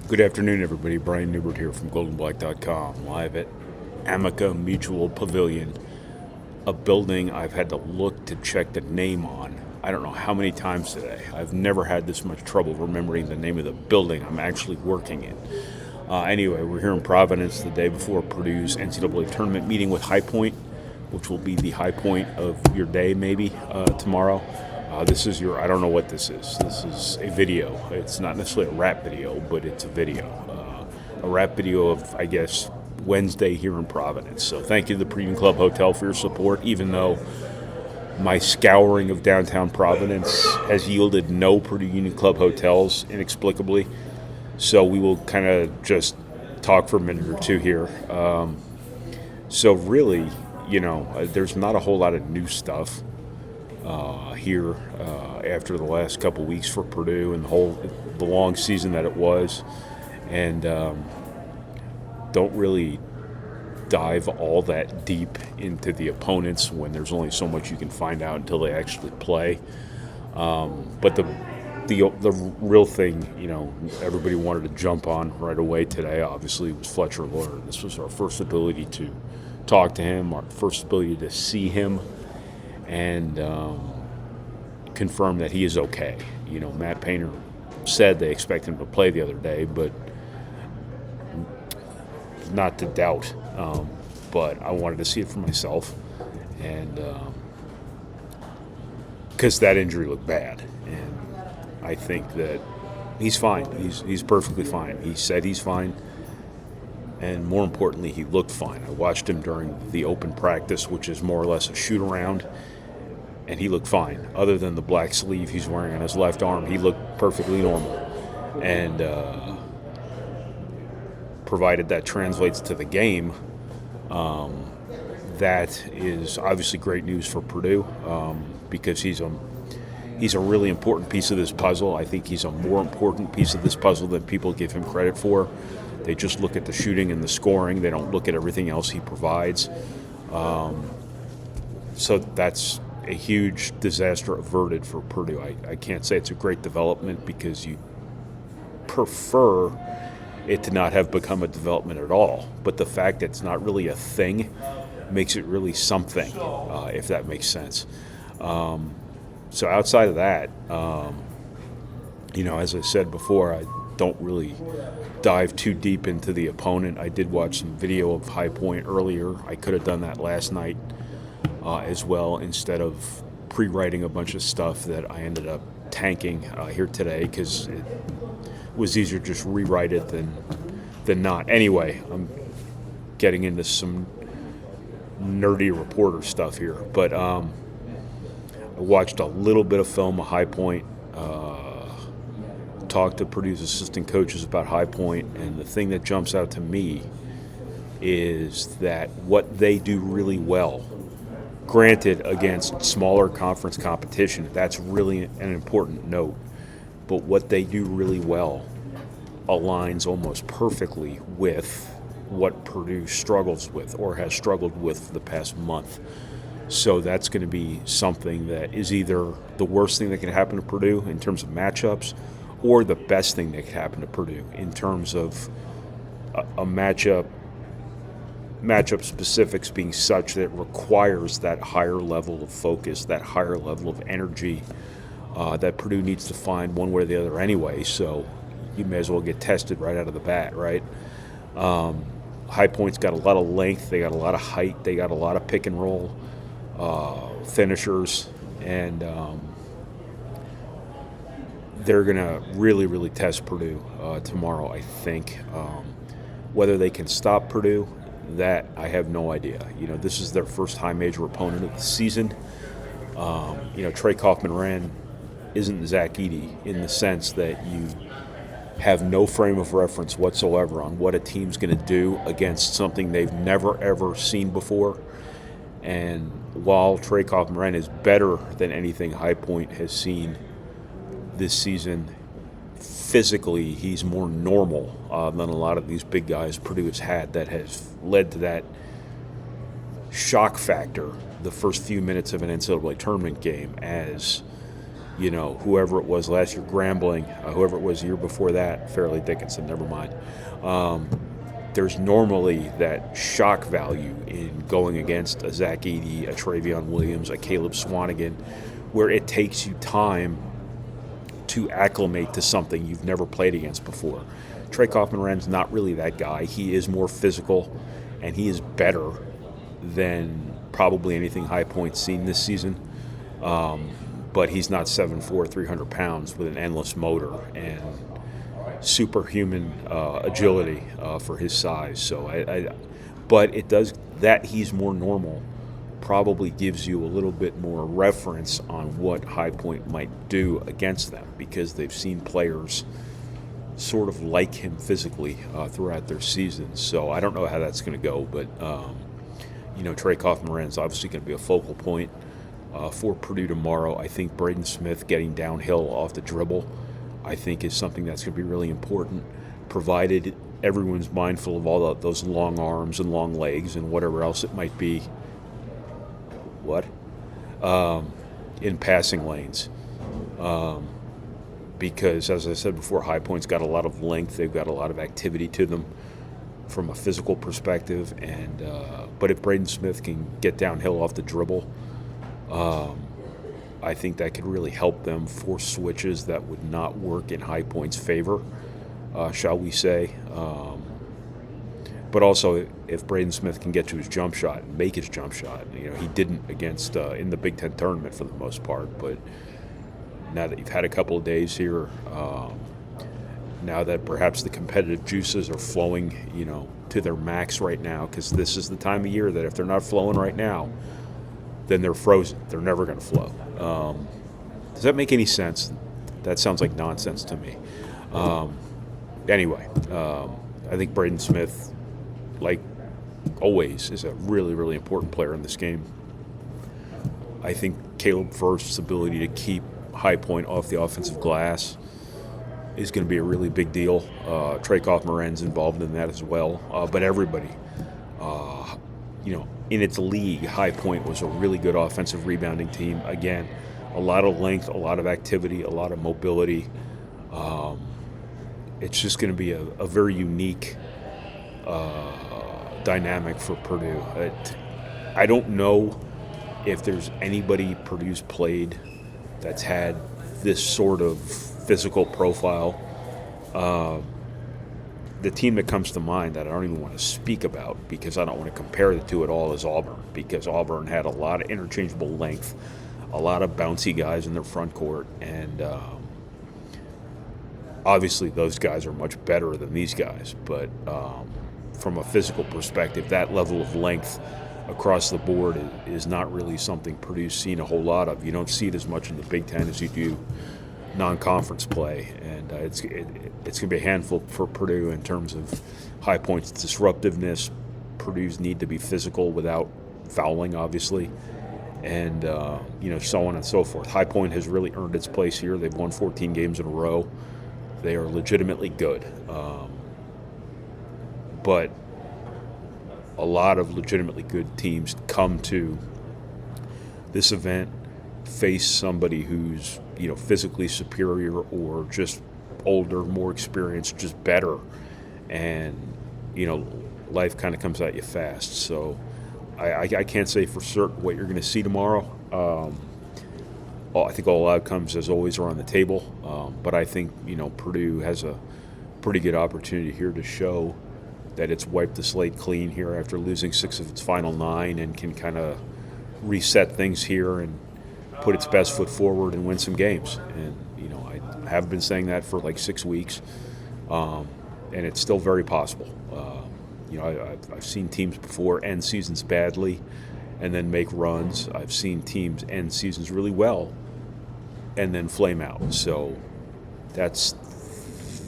Good afternoon, everybody. Brian Newbert here from goldenblack.com, live at Amica Mutual Pavilion, a building I've had to look to check the name on. I don't know how many times today. I've never had this much trouble remembering the name of the building I'm actually working in. Anyway, we're here in Providence the day before Purdue's NCAA tournament meeting with High Point, which will be the high point of your day maybe tomorrow. This is I don't know what this is. This is a video. It's not necessarily a rap video, but it's a video. A rap video of, I guess, Wednesday here in Providence. So thank you to the Purdue Club Hotel for your support, even though my scouring of downtown Providence has yielded no Purdue Union Club hotels, inexplicably. So we will kind of just talk for a minute or two here. So really, there's not a whole lot of new stuff here after the last couple weeks for Purdue and the long season that it was, and don't really dive all that deep into the opponents when there's only so much you can find out until they actually play. But the real thing, everybody wanted to jump on right away today, obviously, was Fletcher Loyer. This was our first ability to talk to him, our first ability to see him, and confirm that he is okay. Matt Painter said they expect him to play the other day, but not to doubt. But I wanted to see it for myself, and because that injury looked bad, and I think that he's fine. He's perfectly fine. He said he's fine, and more importantly, he looked fine. I watched him during the open practice, which is more or less a shoot-around, and he looked fine. Other than the black sleeve he's wearing on his left arm, he looked perfectly normal. And provided that translates to the game, that is obviously great news for Purdue, because he's a really important piece of this puzzle. I think he's a more important piece of this puzzle than people give him credit for. They just look at the shooting and the scoring. They don't look at everything else he provides. So that's a huge disaster averted for Purdue. I can't say it's a great development, because you prefer it to not have become a development at all. But the fact that it's not really a thing makes it really something, if that makes sense. So outside of that, as I said before, I don't really dive too deep into the opponent. I did watch some video of High Point earlier. I could have done that last night as well, instead of pre-writing a bunch of stuff that I ended up tanking here today, because it was easier to just rewrite it than not. Anyway, I'm getting into some nerdy reporter stuff here, but I watched a little bit of film of High Point, talked to Purdue's assistant coaches about High Point, and the thing that jumps out to me is that what they do really well, granted against smaller conference competition, that's really an important note, but what they do really well aligns almost perfectly with what Purdue struggles with or has struggled with for the past month. So that's going to be something that is either the worst thing that can happen to Purdue in terms of matchups, or the best thing that can happen to Purdue in terms of a matchup specifics being such that it requires that higher level of focus, that higher level of energy that Purdue needs to find one way or the other anyway. So you may as well get tested right out of the bat, right? High Point's got a lot of length. They got a lot of height. They got a lot of pick and roll finishers, and they're going to really, really test Purdue tomorrow, I think. Whether they can stop Purdue, that I have no idea. This is their first high major opponent of the season. Trey Kaufman-Wren isn't Zach Edey in the sense that you have no frame of reference whatsoever on what a team's going to do against something they've never, ever seen before. And while Trey Kaufman-Wren is better than anything High Point has seen this season, physically he's more normal than a lot of these big guys Purdue has had, that has led to that shock factor the first few minutes of an NCAA tournament game, as whoever it was last year, Grambling, whoever it was the year before that, Fairleigh Dickinson, never mind. There's normally that shock value in going against a Ross-Ade, a Travion Williams, a Caleb Swanigan, where it takes you time to acclimate to something you've never played against before. Trey Kaufman-Wren's not really that guy. He is more physical, and he is better than probably anything High Point's seen this season. But he's not 7'4", 300 pounds with an endless motor and superhuman agility for his size. So, but it does that he's more normal. Probably gives you a little bit more reference on what High Point might do against them, because they've seen players sort of like him physically throughout their seasons. So I don't know how that's going to go, but Trey Kaufman-Wren's obviously going to be a focal point for Purdue tomorrow. I think Braden Smith getting downhill off the dribble, I think, is something that's going to be really important, provided everyone's mindful of all those long arms and long legs and whatever else it might be. In passing lanes. Because, as I said before, High Point's got a lot of length. They've got a lot of activity to them from a physical perspective. But if Braden Smith can get downhill off the dribble, I think that could really help them force switches that would not work in High Point's favor, shall we say. But also, if Braden Smith can get to his jump shot and make his jump shot, he didn't against in the Big Ten tournament for the most part. But now that you've had a couple of days here, now that perhaps the competitive juices are flowing, to their max right now, because this is the time of year that if they're not flowing right now, then they're frozen. They're never going to flow. Does that make any sense? That sounds like nonsense to me. Anyway, I think Braden Smith, like always, is a really, really important player in this game. I think Caleb First's ability to keep High Point off the offensive glass is going to be a really big deal. Trey Kaufman-Wren's involved in that as well. But everybody, in its league, High Point was a really good offensive rebounding team. Again, a lot of length, a lot of activity, a lot of mobility. It's just going to be a very unique dynamic for Purdue. I don't know if there's anybody Purdue's played that's had this sort of physical profile. The team that comes to mind that I don't even want to speak about, because I don't want to compare the two at all, is Auburn, because Auburn had a lot of interchangeable length, a lot of bouncy guys in their front court, and obviously those guys are much better than these guys, but from a physical perspective, that level of length across the board is not really something Purdue's seen a whole lot of. You don't see it as much in the Big Ten as you do non-conference play, and it's going to be a handful for Purdue in terms of High Point's disruptiveness. Purdue's need to be physical without fouling, obviously, and so on and so forth. High Point has really earned its place here. They've won 14 games in a row. They are legitimately good. But a lot of legitimately good teams come to this event, face somebody who's physically superior or just older, more experienced, just better, and life kind of comes at you fast. So I can't say for certain what you're going to see tomorrow. I think all outcomes, as always, are on the table, but I think Purdue has a pretty good opportunity here to show that it's wiped the slate clean here after losing 6 of its final 9, and can kind of reset things here and put its best foot forward and win some games. And I have been saying that for like 6 weeks, and it's still very possible. I've seen teams before end seasons badly and then make runs. I've seen teams end seasons really well and then flame out. So that's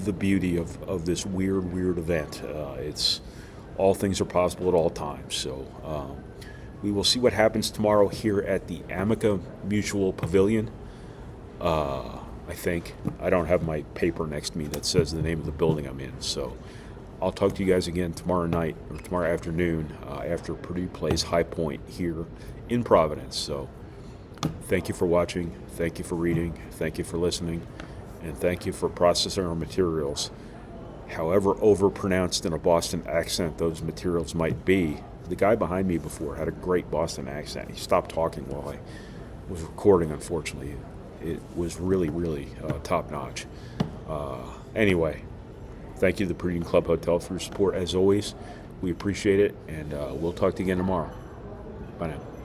the beauty of this weird event. It's all things are possible at all times. So we will see what happens tomorrow here at the Amica Mutual Pavilion. I think I don't have my paper next to me that says the name of the building I'm in. So I'll talk to you guys again tomorrow night or tomorrow afternoon after Purdue plays High Point here in Providence. So Thank you for watching. Thank you for reading. Thank you for listening. And thank you for processing our materials. However overpronounced in a Boston accent those materials might be, the guy behind me before had a great Boston accent. He stopped talking while I was recording, unfortunately. It was really, really top-notch. Anyway, thank you to the Purdue Club Hotel for your support. As always, we appreciate it, and we'll talk to you again tomorrow. Bye now.